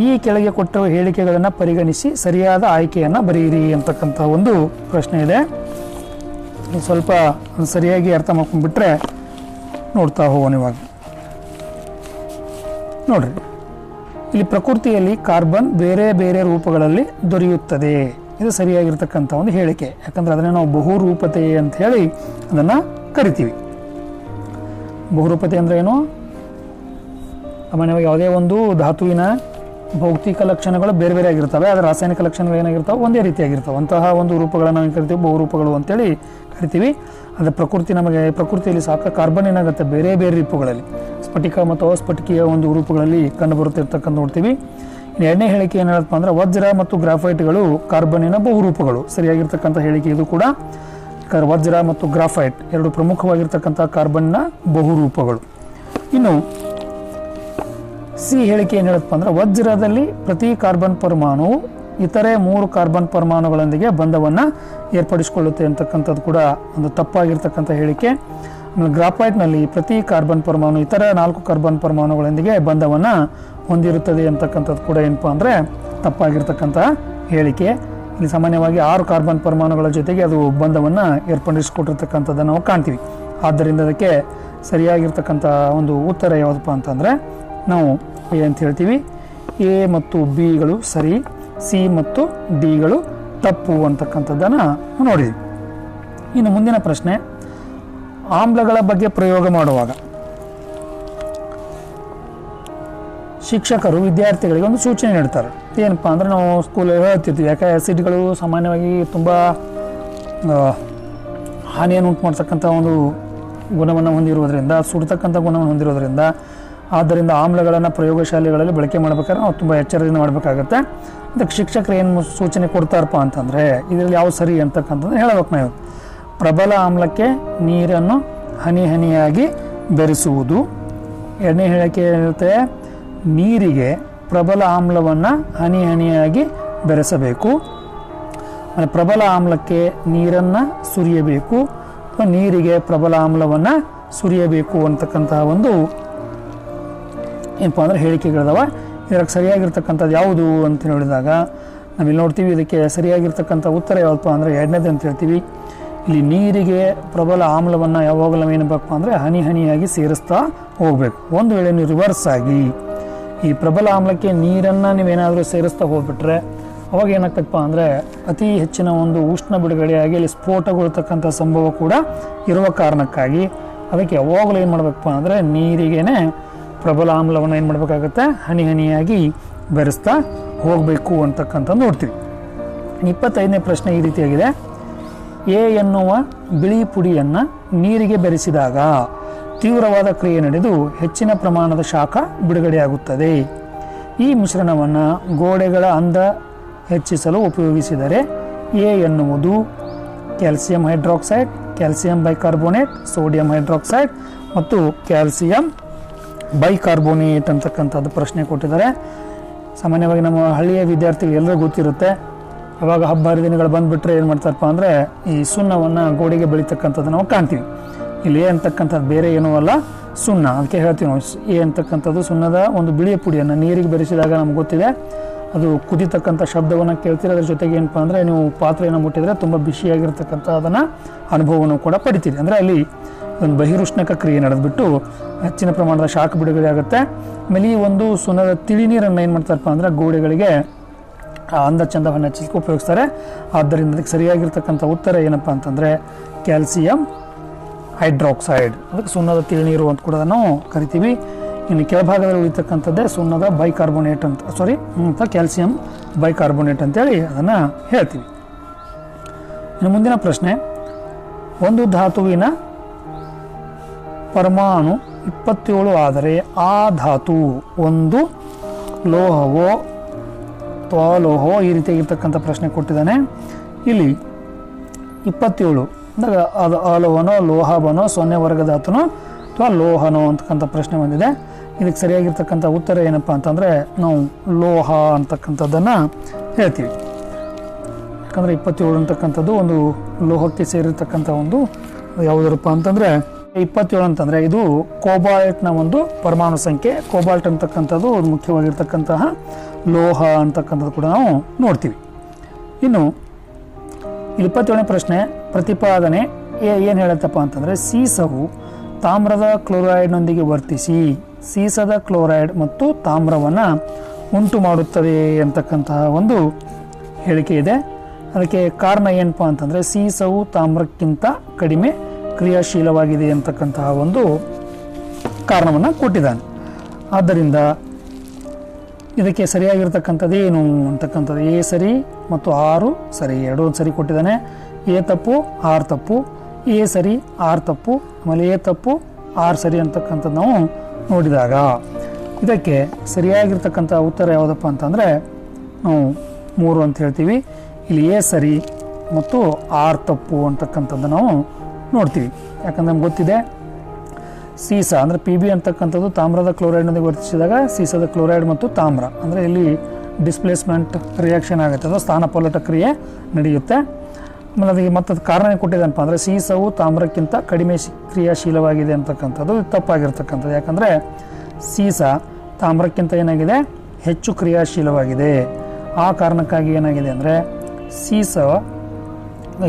ಈ ಕೆಳಗೆ ಕೊಟ್ಟ ಹೇಳಿಕೆಗಳನ್ನು ಪರಿಗಣಿಸಿ ಸರಿಯಾದ ಆಯ್ಕೆಯನ್ನು ಬರೆಯಿರಿ ಅಂತಕ್ಕಂಥ ಒಂದು ಪ್ರಶ್ನೆ ಇದೆ. ಸ್ವಲ್ಪ ಸರಿಯಾಗಿ ಅರ್ಥ ಮಾಡ್ಕೊಂಡ್ಬಿಟ್ರೆ ನೋಡ್ತಾ ಹೋಗೋಣ. ಇವಾಗ ನೋಡ್ರಿ, ಇಲ್ಲಿ ಪ್ರಕೃತಿಯಲ್ಲಿ ಕಾರ್ಬನ್ ಬೇರೆ ಬೇರೆ ರೂಪಗಳಲ್ಲಿ ದೊರೆಯುತ್ತದೆ. ಇದು ಸರಿಯಾಗಿರ್ತಕ್ಕಂಥ ಒಂದು ಹೇಳಿಕೆ. ಯಾಕಂದರೆ ಅದನ್ನೇ ನಾವು ಬಹುರೂಪತೆ ಅಂತ ಹೇಳಿ ಅದನ್ನು ಕರಿತೀವಿ. ಬಹುರೂಪತೆ ಅಂದರೆ ಏನು? ಸಾಮಾನ್ಯವಾಗಿ ಯಾವುದೇ ಒಂದು ಧಾತುವಿನ ಭೌತಿಕ ಲಕ್ಷಣಗಳು ಬೇರೆ ಬೇರೆ ಆಗಿರ್ತವೆ, ಅದರ ರಾಸಾಯನಿಕ ಲಕ್ಷಣಗಳು ಏನಾಗಿರ್ತಾವೆ ಒಂದೇ ರೀತಿಯಾಗಿರ್ತವೆ. ಅಂತಹ ಒಂದು ರೂಪಗಳನ್ನು ನಾವು ಕರಿತೀವಿ ಬಹುರೂಪಗಳು ಅಂತೇಳಿ ಕರಿತೀವಿ. ಆದರೆ ಪ್ರಕೃತಿಯಲ್ಲಿ ಕಾರ್ಬನ್ ಏನಾಗುತ್ತೆ ಬೇರೆ ಬೇರೆ ರೂಪಗಳಲ್ಲಿ ಸ್ಫಟಿಕ ಮತ್ತು ಅಸ್ಫಟಿಕೀಯ ಒಂದು ರೂಪಗಳಲ್ಲಿ ಕಂಡುಬರುತ್ತಿರ್ತಕ್ಕಂಥ ನೋಡ್ತೀವಿ. ಇನ್ನು ಎರಡನೇ ಹೇಳಿಕೆ ಏನು ಹೇಳಪ್ಪ ಅಂದರೆ ವಜ್ರ ಮತ್ತು ಗ್ರಾಫೈಟ್ಗಳು ಕಾರ್ಬನ್ನಿನ ಬಹುರೂಪಗಳು. ಸರಿಯಾಗಿರ್ತಕ್ಕಂಥ ಹೇಳಿಕೆ ಇದು ಕೂಡ. ವಜ್ರ ಮತ್ತು ಗ್ರಾಫೈಟ್ ಎರಡು ಪ್ರಮುಖವಾಗಿರ್ತಕ್ಕಂಥ ಕಾರ್ಬನ್ನ ಬಹುರೂಪಗಳು. ಇನ್ನು C ಹೇಳಿಕೆ ಏನು ಹೇಳಪ್ಪ ಅಂದರೆ ವಜ್ರದಲ್ಲಿ ಪ್ರತಿ ಕಾರ್ಬನ್ ಪರಮಾಣು ಇತರೆ 3 ಕಾರ್ಬನ್ ಪರಮಾಣುಗಳೊಂದಿಗೆ ಬಂಧವನ್ನು ಏರ್ಪಡಿಸಿಕೊಳ್ಳುತ್ತೆ ಅಂತಕ್ಕಂಥದ್ದು ಕೂಡ ಒಂದು ತಪ್ಪಾಗಿರ್ತಕ್ಕಂಥ ಹೇಳಿಕೆ. ಆಮೇಲೆ ಗ್ರಾಫೈಟ್ನಲ್ಲಿ ಪ್ರತಿ ಕಾರ್ಬನ್ ಪರಮಾಣು ಇತರ 4 ಕಾರ್ಬನ್ ಪರಮಾಣುಗಳೊಂದಿಗೆ ಬಂಧವನ್ನು ಹೊಂದಿರುತ್ತದೆ ಅಂತಕ್ಕಂಥದ್ದು ಕೂಡ ಏನಪ್ಪ ಅಂದರೆ ತಪ್ಪಾಗಿರ್ತಕ್ಕಂಥ ಹೇಳಿಕೆ. ಇಲ್ಲಿ ಸಾಮಾನ್ಯವಾಗಿ 6 ಕಾರ್ಬನ್ ಪರಮಾಣುಗಳ ಜೊತೆಗೆ ಅದು ಬಂಧವನ್ನು ಏರ್ಪಡಿಸಿಕೊಟ್ಟಿರ್ತಕ್ಕಂಥದ್ದನ್ನು ನಾವು ಕಾಣ್ತೀವಿ. ಆದ್ದರಿಂದ ಅದಕ್ಕೆ ಸರಿಯಾಗಿರ್ತಕ್ಕಂಥ ಒಂದು ಉತ್ತರ ಯಾವುದಪ್ಪ ಅಂತಂದರೆ ನಾವು ಅಂತ ಹೇಳ್ತೀವಿ A ಮತ್ತು Bಗಳು ಸರಿ, C ಮತ್ತು Dಗಳು ತಪ್ಪು ಅಂತಕ್ಕಂಥದ್ದನ್ನು ನೋಡಿದ್ವಿ. ಇನ್ನು ಮುಂದಿನ ಪ್ರಶ್ನೆ, ಆಮ್ಲಗಳ ಬಗ್ಗೆ ಪ್ರಯೋಗ ಮಾಡುವಾಗ ಶಿಕ್ಷಕರು ವಿದ್ಯಾರ್ಥಿಗಳಿಗೆ ಒಂದು ಸೂಚನೆ ನೀಡ್ತಾರೆ. ಏನಪ್ಪ ಅಂದರೆ ನಾವು ಸ್ಕೂಲಲ್ಲಿ ಹೇಳ್ತಿರ್ತೀವಿ, ಯಾಕೆ ಆ್ಯಸಿಡ್ಗಳು ಸಾಮಾನ್ಯವಾಗಿ ತುಂಬ ಹಾನಿಯನ್ನು ಉಂಟು ಮಾಡ್ತಕ್ಕಂಥ ಒಂದು ಗುಣವನ್ನು ಹೊಂದಿರುವುದರಿಂದ, ಸುಡ್ತಕ್ಕಂಥ ಗುಣವನ್ನು ಹೊಂದಿರೋದ್ರಿಂದ, ಆದ್ದರಿಂದ ಆಮ್ಲಗಳನ್ನು ಪ್ರಯೋಗಶಾಲೆಗಳಲ್ಲಿ ಬಳಕೆ ಮಾಡಬೇಕಾದ್ರೆ ನಾವು ತುಂಬ ಎಚ್ಚರದಿಂದ ಮಾಡಬೇಕಾಗತ್ತೆ. ಅದಕ್ಕೆ ಶಿಕ್ಷಕರು ಏನು ಸೂಚನೆ ಕೊಡ್ತಾರಪ್ಪ ಅಂತಂದರೆ ಇದರಲ್ಲಿ ಯಾವ ಸರಿ ಅಂತಕ್ಕಂಥದ್ದು ಹೇಳಬೇಕು ನಾವು. ಪ್ರಬಲ ಆಮ್ಲಕ್ಕೆ ನೀರನ್ನು ಹನಿ ಹನಿಯಾಗಿ ಬೆರೆಸುವುದು. ಎರಡನೇ ಹೇಳಿಕೆ ಏನಿರುತ್ತೆ, ನೀರಿಗೆ ಪ್ರಬಲ ಆಮ್ಲವನ್ನು ಹನಿ ಹನಿಯಾಗಿ ಬೆರೆಸಬೇಕು. ಪ್ರಬಲ ಆಮ್ಲಕ್ಕೆ ನೀರನ್ನು ಸುರಿಯಬೇಕು ಅಥವಾ ನೀರಿಗೆ ಪ್ರಬಲ ಆಮ್ಲವನ್ನು ಸುರಿಯಬೇಕು ಅಂತಕ್ಕಂತಹ ಒಂದು ಏನಪ್ಪ ಅಂದರೆ ಹೇಳಿಕೆಗಳಿದಾವೆ. ಇದಕ್ಕೆ ಸರಿಯಾಗಿರ್ತಕ್ಕಂಥದ್ದು ಯಾವುದು ಅಂತ ಹೇಳಿದಾಗ ನಾವಿಲ್ಲಿ ನೋಡ್ತೀವಿ, ಇದಕ್ಕೆ ಸರಿಯಾಗಿರ್ತಕ್ಕಂಥ ಉತ್ತರ ಯಾವುದಪ್ಪ ಅಂದರೆ ಎರಡನೇದು ಅಂತ ಹೇಳ್ತೀವಿ. ಇಲ್ಲಿ ನೀರಿಗೆ ಪ್ರಬಲ ಆಮ್ಲವನ್ನು ಯಾವಾಗಲೂ ಏನಬೇಕಪ್ಪ ಅಂದರೆ ಹನಿ ಹನಿಯಾಗಿ ಸೇರಿಸ್ತಾ ಹೋಗಬೇಕು. ಒಂದು ವೇಳೆ ನೀವು ರಿವರ್ಸ್ ಆಗಿ ಈ ಪ್ರಬಲ ಆಮ್ಲಕ್ಕೆ ನೀರನ್ನು ನೀವೇನಾದರೂ ಸೇರಿಸ್ತಾ ಹೋಗ್ಬಿಟ್ರೆ ಅವಾಗ ಏನಾಗ್ತದಪ್ಪ ಅಂದರೆ ಅತಿ ಹೆಚ್ಚಿನ ಒಂದು ಉಷ್ಣ ಬಿಡುಗಡೆಯಾಗಿ ಇಲ್ಲಿ ಸ್ಫೋಟಗೊಳ್ತಕ್ಕಂಥ ಸಂಭವ ಕೂಡ ಇರುವ ಕಾರಣಕ್ಕಾಗಿ ಅದಕ್ಕೆ ಯಾವಾಗಲೂ ಏನು ಮಾಡಬೇಕಪ್ಪ ಅಂದರೆ ನೀರಿಗೇನೆ ಪ್ರಬಲ ಆಮ್ಲವನ್ನು ಏನು ಮಾಡಬೇಕಾಗತ್ತೆ, ಹನಿ ಹನಿಯಾಗಿ ಬೆರೆಸ್ತಾ ಹೋಗಬೇಕು ಅಂತಕ್ಕಂಥ ನೋಡ್ತೀವಿ. 25ನೇ ಪ್ರಶ್ನೆ ಈ ರೀತಿಯಾಗಿದೆ. ಎ ಎನ್ನುವ ಬಿಳಿ ಪುಡಿಯನ್ನು ನೀರಿಗೆ ಬೆರೆಸಿದಾಗ ತೀವ್ರವಾದ ಕ್ರಿಯೆ ನಡೆದು ಹೆಚ್ಚಿನ ಪ್ರಮಾಣದ ಶಾಖ ಬಿಡುಗಡೆಯಾಗುತ್ತದೆ. ಈ ಮಿಶ್ರಣವನ್ನು ಗೋಡೆಗಳ ಅಂದ ಹೆಚ್ಚಿಸಲು ಉಪಯೋಗಿಸಿದರೆ ಎ ಎನ್ನುವುದು calcium hydroxide, calcium bicarbonate, sodium hydroxide ಮತ್ತು ಕ್ಯಾಲ್ಸಿಯಂ ಬೈಕಾರ್ಬೋನೇಟ್ ಅಂತಕ್ಕಂಥದ್ದು ಪ್ರಶ್ನೆ ಕೊಟ್ಟಿದ್ದಾರೆ. ಸಾಮಾನ್ಯವಾಗಿ ನಮ್ಮ ಹಳ್ಳಿಯ ವಿದ್ಯಾರ್ಥಿಗಳು ಎಲ್ಲರಿಗೂ ಗೊತ್ತಿರುತ್ತೆ, ಅವಾಗ ಹಬ್ಬ ಹರಿದಿನಗಳು ಬಂದುಬಿಟ್ರೆ ಏನು ಮಾಡ್ತಾರಪ್ಪ ಅಂದರೆ ಈ ಸುಣ್ಣವನ್ನು ಗೋಡೆಗೆ ಬೆಳೀತಕ್ಕಂಥದ್ದು ನಾವು ಕಾಣ್ತೀವಿ. ಇಲ್ಲಿ ಎ ಅಂತಕ್ಕಂಥದ್ದು ಬೇರೆ ಏನೂ ಅಲ್ಲ, ಸುಣ್ಣ. ಅದಕ್ಕೆ ಹೇಳ್ತೀವಿ ನಾವು ಎ ಅಂತಕ್ಕಂಥದ್ದು ಸುಣ್ಣದ ಒಂದು ಬಿಳಿಯ ಪುಡಿಯನ್ನು ನೀರಿಗೆ ಬೆರೆಸಿದಾಗ ನಮ್ಗೆ ಗೊತ್ತಿದೆ ಅದು ಕುದಿತಕ್ಕಂಥ ಶಬ್ದವನ್ನು ಕೇಳ್ತೀರಿ. ಅದ್ರ ಜೊತೆಗೆ ಏನಪ್ಪ ಅಂದರೆ ನೀವು ಪಾತ್ರೆಯನ್ನು ಮುಟ್ಟಿದರೆ ತುಂಬ ಬಿಸಿಯಾಗಿರ್ತಕ್ಕಂಥ ಅದನ್ನು ಅನುಭವವನ್ನು ಕೂಡ ಪಡಿತೀರಿ. ಅಂದರೆ ಅಲ್ಲಿ ಒಂದು ಬಹಿರುಷ್ಣಕ ಕ್ರಿಯೆ ನಡೆದ್ಬಿಟ್ಟು ಹೆಚ್ಚಿನ ಪ್ರಮಾಣದ ಶಾಖ ಬಿಡುಗಡೆ ಆಗುತ್ತೆ. ಆಮೇಲೆ ಈ ಒಂದು ಸುಣ್ಣದ ತಿಳಿ ನೀರನ್ನು ಏನು ಮಾಡ್ತಾರಪ್ಪ ಅಂದರೆ ಗೋಡೆಗಳಿಗೆ ಅಂದ ಚಂದವನ್ನು ಹಚ್ಚಲಿಕ್ಕೆ ಉಪಯೋಗಿಸ್ತಾರೆ. ಆದ್ದರಿಂದ ಅದಕ್ಕೆ ಸರಿಯಾಗಿರ್ತಕ್ಕಂಥ ಉತ್ತರ ಏನಪ್ಪ ಅಂತಂದರೆ ಕ್ಯಾಲ್ಸಿಯಂ ಹೈಡ್ರಾಕ್ಸೈಡ್, ಅದಕ್ಕೆ ಸುಣ್ಣದ ತಿಳಿನೀರು ಅಂತ ಕೂಡ ನಾವು ಕರಿತೀವಿ. ಇನ್ನು ಕೆಳಭಾಗದಲ್ಲಿ ಉಳಿತಕ್ಕಂಥದ್ದೇ ಸುಣ್ಣದ ಬೈಕಾರ್ಬೋನೇಟ್ ಅಂತ ಕ್ಯಾಲ್ಸಿಯಂ ಬೈಕಾರ್ಬೋನೇಟ್ ಅಂತೇಳಿ ಅದನ್ನು ಹೇಳ್ತೀವಿ. ಇನ್ನು ಮುಂದಿನ ಪ್ರಶ್ನೆ, ಒಂದು ಧಾತುವಿನ ಪರಮಾಣು 27 ಆದರೆ ಆ ಧಾತು ಒಂದು ಲೋಹವೋ ಅಥವಾ ಲೋಹವೋ, ಈ ರೀತಿಯಾಗಿರ್ತಕ್ಕಂಥ ಪ್ರಶ್ನೆ ಕೊಟ್ಟಿದ್ದಾನೆ. ಇಲ್ಲಿ 27 ಅಂದಾಗ ಅದು ಅಲೋಹನೋ ಲೋಹವನೋ 0 ವರ್ಗ ಧಾತುನೋ ಅಥವಾ ಲೋಹನೋ ಅಂತಕ್ಕಂಥ ಪ್ರಶ್ನೆ ಬಂದಿದೆ. ಇದಕ್ಕೆ ಸರಿಯಾಗಿರ್ತಕ್ಕಂಥ ಉತ್ತರ ಏನಪ್ಪ ಅಂತಂದರೆ ನಾವು ಲೋಹ ಅಂತಕ್ಕಂಥದ್ದನ್ನು ಹೇಳ್ತೀವಿ. ಯಾಕಂದರೆ 27 ಅಂತಕ್ಕಂಥದ್ದು ಒಂದು ಲೋಹಕ್ಕೆ ಸೇರಿರ್ತಕ್ಕಂಥ ಒಂದು ಯಾವುದರಪ್ಪ ಅಂತಂದರೆ 27 ಅಂತಂದರೆ ಇದು ಕೋಬಾಲ್ಟ್ನ ಒಂದು ಪರಮಾಣು ಸಂಖ್ಯೆ. ಕೋಬಾಲ್ಟ್ ಅಂತಕ್ಕಂಥದ್ದು ಮುಖ್ಯವಾಗಿರ್ತಕ್ಕಂತಹ ಲೋಹ ಅಂತಕ್ಕಂಥದ್ದು ಕೂಡ ನಾವು ನೋಡ್ತೀವಿ. ಇನ್ನು 27ನೇ ಪ್ರಶ್ನೆ ಪ್ರತಿಪಾದನೆ ಏನು ಹೇಳುತ್ತಪ್ಪ ಅಂತಂದರೆ ಸೀಸವು ತಾಮ್ರದ ಕ್ಲೋರೈಡ್ನೊಂದಿಗೆ ವರ್ತಿಸಿ ಸೀಸದ ಕ್ಲೋರೈಡ್ ಮತ್ತು ತಾಮ್ರವನ್ನು ಉಂಟು ಮಾಡುತ್ತದೆ ಅಂತಕ್ಕಂತಹ ಒಂದು ಹೇಳಿಕೆ ಇದೆ. ಅದಕ್ಕೆ ಕಾರಣ ಏನಪ್ಪ ಅಂತಂದರೆ ಸೀಸವು ತಾಮ್ರಕ್ಕಿಂತ ಕಡಿಮೆ ಕ್ರಿಯಾಶೀಲವಾಗಿದೆ ಅಂತಕ್ಕಂತಹ ಒಂದು ಕಾರಣವನ್ನು ಕೊಟ್ಟಿದ್ದಾನೆ. ಆದ್ದರಿಂದ ಇದಕ್ಕೆ ಸರಿಯಾಗಿರ್ತಕ್ಕಂಥದ್ದು ಏನು ಅಂತಕ್ಕಂಥದ್ದು ಎ ಸರಿ ಮತ್ತು 6 ಸರಿ, ಎರಡೂ ಸರಿ ಕೊಟ್ಟಿದ್ದಾನೆ. ಎ ತಪ್ಪು 6 ತಪ್ಪು, ಎ ಸರಿ 6 ತಪ್ಪು, ಆಮೇಲೆ ಎ ತಪ್ಪು 6 ಸರಿ ಅಂತಕ್ಕಂಥದ್ದು ನಾವು ನೋಡಿದಾಗ ಇದಕ್ಕೆ ಸರಿಯಾಗಿರ್ತಕ್ಕಂಥ ಉತ್ತರ ಯಾವುದಪ್ಪ ಅಂತಂದರೆ ನಾವು 3 ಅಂತ ಹೇಳ್ತೀವಿ. ಇಲ್ಲಿ ಎ ಸರಿ ಮತ್ತು 6 ತಪ್ಪು ಅಂತಕ್ಕಂಥದ್ದು ನಾವು ನೋಡ್ತೀವಿ. ಯಾಕಂದ್ರೆ ನಮ್ಗೆ ಗೊತ್ತಿದೆ ಸೀಸ ಅಂದರೆ ಪಿ ಬಿ ಅಂತಕ್ಕಂಥದ್ದು ತಾಮ್ರದ ಕ್ಲೋರೈಡ್ನೊಂದಿಗೆ ವರ್ತಿಸಿದಾಗ ಸೀಸದ ಕ್ಲೋರೈಡ್ ಮತ್ತು ತಾಮ್ರ ಅಂದರೆ ಇಲ್ಲಿ ಡಿಸ್ಪ್ಲೇಸ್ಮೆಂಟ್ ರಿಯಾಕ್ಷನ್ ಆಗುತ್ತೆ, ಅದು ಸ್ಥಾನಪಲ್ಲಟ ಕ್ರಿಯೆ ನಡೆಯುತ್ತೆ. ಆಮೇಲೆ ಅದಕ್ಕೆ ಮತ್ತದು ಕಾರಣ ಕೊಟ್ಟಿದ್ದನಪ್ಪ ಅಂದರೆ ಸೀಸವು ತಾಮ್ರಕ್ಕಿಂತ ಕಡಿಮೆ ಕ್ರಿಯಾಶೀಲವಾಗಿದೆ ಅಂತಕ್ಕಂಥದ್ದು ತಪ್ಪಾಗಿರ್ತಕ್ಕಂಥದ್ದು. ಯಾಕಂದರೆ ಸೀಸ ತಾಮ್ರಕ್ಕಿಂತ ಏನಾಗಿದೆ ಹೆಚ್ಚು ಕ್ರಿಯಾಶೀಲವಾಗಿದೆ. ಆ ಕಾರಣಕ್ಕಾಗಿ ಏನಾಗಿದೆ ಅಂದರೆ ಸೀಸ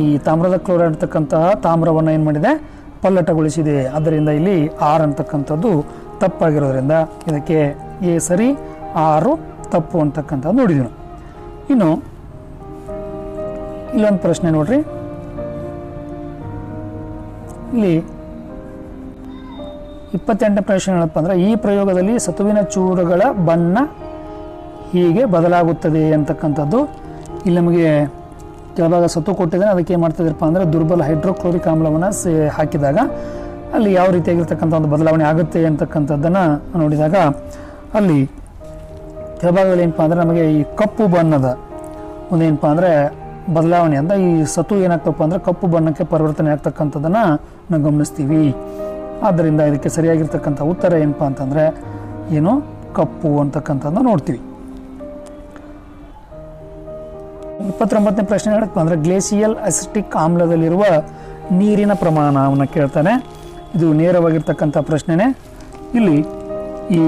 ಈ ತಾಮ್ರದ ಕ್ಲೋರೈಡ್ ಅಂತಕ್ಕಂತಹ ತಾಮ್ರವನ್ನು ಏನು ಮಾಡಿದೆ ಪಲ್ಲಟಗೊಳಿಸಿದೆ. ಆದ್ದರಿಂದ ಇಲ್ಲಿ 6 ಅಂತಕ್ಕಂಥದ್ದು ತಪ್ಪಾಗಿರೋದ್ರಿಂದ ಇದಕ್ಕೆ ಎ ಸರಿ 6 ತಪ್ಪು ಅಂತಕ್ಕಂಥದ್ದು ನೋಡಿದ್ವಿ ನಾವು. ಇನ್ನು ಇಲ್ಲೊಂದು ಪ್ರಶ್ನೆ ನೋಡ್ರಿ, ಇಲ್ಲಿ 28ನೇ ಪ್ರಶ್ನೆ ಏನಪ್ಪ ಅಂದರೆ ಈ ಪ್ರಯೋಗದಲ್ಲಿ ಸತುವಿನ ಚೂರುಗಳ ಬಣ್ಣ ಹೀಗೆ ಬದಲಾಗುತ್ತದೆ ಅಂತಕ್ಕಂಥದ್ದು. ಇಲ್ಲಿ ನಮಗೆ ಕೆಳಭಾಗ ಸತು ಕೊಟ್ಟಿದ್ದಾನೆ, ಅದಕ್ಕೆ ಏನು ಮಾಡ್ತಿದ್ರಪ್ಪ ಅಂದರೆ ದುರ್ಬಲ ಹೈಡ್ರೋಕ್ಲೋರಿಕ್ ಆಮ್ಲವನ್ನು ಹಾಕಿದಾಗ ಅಲ್ಲಿ ಯಾವ ರೀತಿಯಾಗಿರ್ತಕ್ಕಂಥ ಒಂದು ಬದಲಾವಣೆ ಆಗುತ್ತೆ ಅಂತಕ್ಕಂಥದ್ದನ್ನು ನೋಡಿದಾಗ ಅಲ್ಲಿ ಕೆಳಭಾಗದಲ್ಲಿ ಏನಪ್ಪ ಅಂದರೆ ನಮಗೆ ಈ ಕಪ್ಪು ಬಣ್ಣದ ಒಂದೇನಪ್ಪ ಅಂದರೆ ಬದಲಾವಣೆ ಅಂತ ಈ ಸತು ಏನಾಗ್ತಪ್ಪ ಅಂದರೆ ಕಪ್ಪು ಬಣ್ಣಕ್ಕೆ ಪರಿವರ್ತನೆ ಆಗ್ತಕ್ಕಂಥದ್ದನ್ನು ನಾವು ಗಮನಿಸ್ತೀವಿ. ಆದ್ದರಿಂದ ಇದಕ್ಕೆ ಸರಿಯಾಗಿರ್ತಕ್ಕಂಥ ಉತ್ತರ ಏನಪ್ಪ ಅಂತಂದರೆ ಏನು ಕಪ್ಪು ಅಂತಕ್ಕಂಥದ್ದನ್ನು ನೋಡ್ತೀವಿ. 29ನೇ ಪ್ರಶ್ನೆ ಹೇಳಪ್ಪ ಅಂದರೆ ಗ್ಲೇಸಿಯಲ್ ಅಸಿಟಿಕ್ ಆಮ್ಲದಲ್ಲಿರುವ ನೀರಿನ ಪ್ರಮಾಣವನ್ನು ಕೇಳ್ತಾನೆ. ಇದು ನೇರವಾಗಿರ್ತಕ್ಕಂಥ ಪ್ರಶ್ನೆನೇ. ಇಲ್ಲಿ ಈ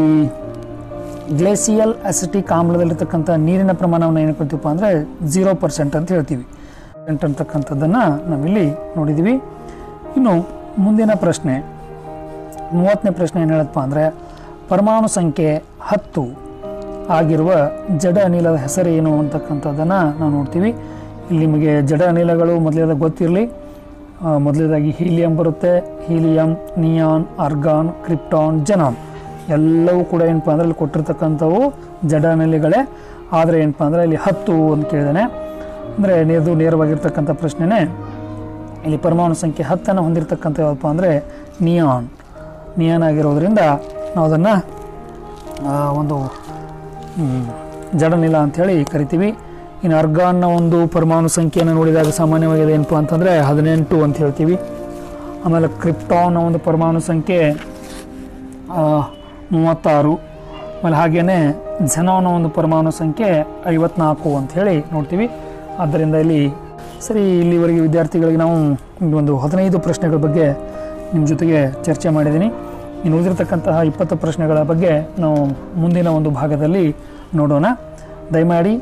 ಗ್ಲೇಸಿಯಲ್ ಅಸಿಟಿಕ್ ಆಮ್ಲದಲ್ಲಿರ್ತಕ್ಕಂಥ ನೀರಿನ ಪ್ರಮಾಣವನ್ನು ಏನು ಕೊಡ್ತೀವಪ್ಪ ಅಂದರೆ 0% ಅಂತ ಹೇಳ್ತೀವಿ. ಅಂತಕ್ಕಂಥದ್ದನ್ನು ನಾವಿಲ್ಲಿ ನೋಡಿದ್ದೀವಿ. ಇನ್ನು ಮುಂದಿನ ಪ್ರಶ್ನೆ 30ನೇ ಪ್ರಶ್ನೆ ಏನು ಹೇಳಪ್ಪ ಅಂದರೆ ಪರಮಾಣು ಸಂಖ್ಯೆ 10 ಆಗಿರುವ ಜಡ ಅನಿಲದ ಹೆಸರೇನು ಅಂತಕ್ಕಂಥದ್ದನ್ನು ನಾವು ನೋಡ್ತೀವಿ. ಇಲ್ಲಿ ನಿಮಗೆ ಜಡ ಅನಿಲಗಳು ಮೊದಲೇದಾಗಿ ಗೊತ್ತಿರಲಿ. ಮೊದಲೇದಾಗಿ ಹೀಲಿಯಂ ಬರುತ್ತೆ. ಹೀಲಿಯಂ, ನಿಯಾನ್, ಆರ್ಗಾನ್, ಕ್ರಿಪ್ಟಾನ್, ಜನಾನ್ ಎಲ್ಲವೂ ಕೂಡ ಏನಪ್ಪ ಅಂದರೆ ಇಲ್ಲಿ ಕೊಟ್ಟಿರ್ತಕ್ಕಂಥವು ಜಡ ಅನಿಲಗಳೇ. ಆದರೆ ಏನಪ್ಪ ಅಂದರೆ ಇಲ್ಲಿ 10 ಅಂತ ಕೇಳಿದಾನೆ. ಅಂದರೆ ನೇರವಾಗಿರ್ತಕ್ಕಂಥ ಪ್ರಶ್ನೆನೇ. ಇಲ್ಲಿ ಪರಮಾಣು ಸಂಖ್ಯೆ 10 ಹೊಂದಿರತಕ್ಕಂಥ ಯಾವಪ್ಪ ಅಂದರೆ ನಿಯಾನ್ ಆಗಿರೋದ್ರಿಂದ ನಾವು ಅದನ್ನು ಒಂದು ಜಡನಿಲ ಅಂಥೇಳಿ ಕರಿತೀವಿ. ಇನ್ನು ಅರ್ಗಾನ್ನ ಒಂದು ಪರಮಾಣು ಸಂಖ್ಯೆಯನ್ನು ನೋಡಿದಾಗ ಸಾಮಾನ್ಯವಾಗಿ ಏನಪ್ಪ ಅಂತಂದರೆ 18 ಅಂತ ಹೇಳ್ತೀವಿ. ಆಮೇಲೆ ಕ್ರಿಪ್ಟಾನ್ನ ಒಂದು ಪರಮಾಣು ಸಂಖ್ಯೆ 36. ಆಮೇಲೆ ಹಾಗೆಯೇ ಝೆನಾನ್ನ ಒಂದು ಪರಮಾಣು ಸಂಖ್ಯೆ 54 ಅಂಥೇಳಿ ನೋಡ್ತೀವಿ. ಆದ್ದರಿಂದ ಇಲ್ಲಿ ಸರಿ, ಇಲ್ಲಿವರೆಗೆ ವಿದ್ಯಾರ್ಥಿಗಳಿಗೆ ನಾವು ಒಂದು 15 ಪ್ರಶ್ನೆಗಳ ಬಗ್ಗೆ ನಿಮ್ಮ ಜೊತೆಗೆ ಚರ್ಚೆ ಮಾಡಿದ್ದೀನಿ. ಇನ್ನು ಉಳಿದಿರತಕ್ಕಂತಹ 20 ಪ್ರಶ್ನೆಗಳ ಬಗ್ಗೆ ನಾವು ಮುಂದಿನ ಒಂದು ಭಾಗದಲ್ಲಿ ನೋಡೋಣ. ದಯಮಾಡಿ